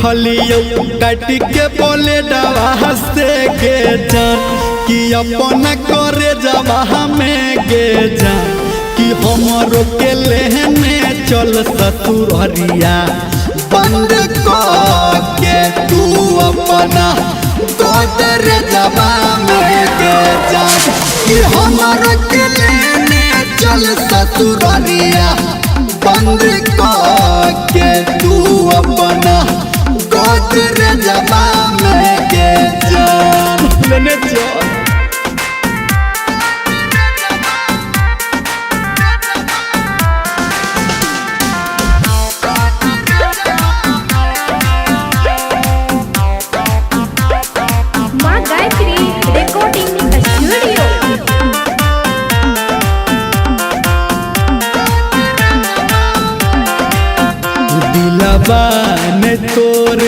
रखलियो काट के बोले डवा से गे जान कि अपन करे जवा में गे जान कि हमरो के लेने चल ससुररिया बंद के तू अपना गोदर जवा में गे जान कि हमरो के लेने चल ससुररिया बंद के तू अपना गोदर जवा में गे जान लेने चल। ने तोर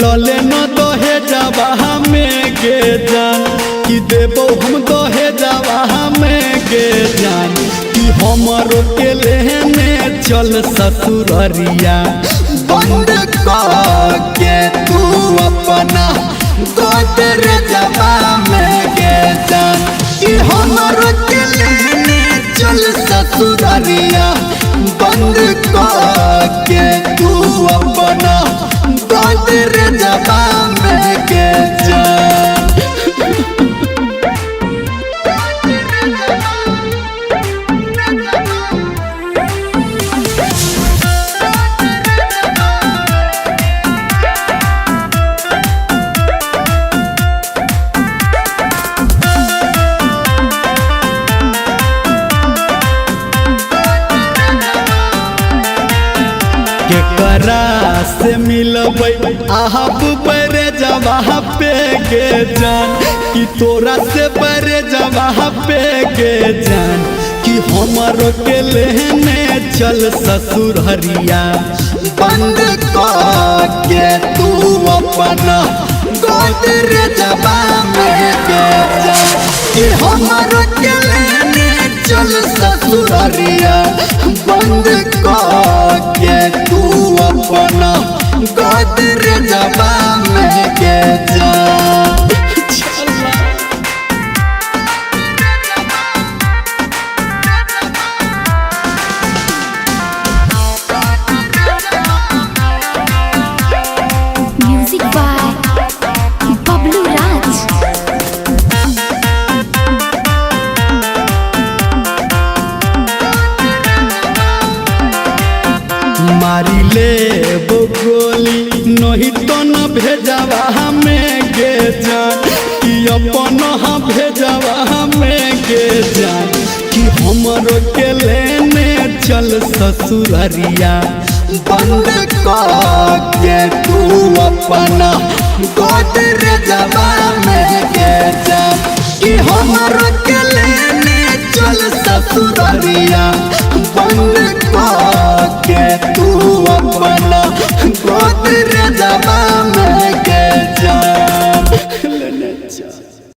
लले न दहे जावा में गे जान कि देबो हम दहे जावा में गे जान कि हमरो के लेने चल ससुररिया बंद के तू अपना गोदर जवा में गे जान कि हमरो के लेने चल ससुररिया बंद के तू अपना गोदर जवा में गे जान। केकरा से मिलबै आहब बरे जवा पे गे जान कि तोरा से बरे जवा पे गे जान कि हमरो के लेने चल ससुररिया बंद के तू अपना गोदर जवा में गे जान कि हमरो के लेने चल ससुररिया बंद के तू अपना गोदर जवा में गे जान। म्यूजिक बाय बबलू राज। मारी ले गोली नहीं तो न भेजवा में गे जान कि अपन भेजवा में गे जान कि हमरो के लेने चल ससुररिया बंद के तू अपना गोदर जवा में गे जान कि हमरो के लेने चल ससुररिया बंद के तू अपना गोदर जवा में गे जान।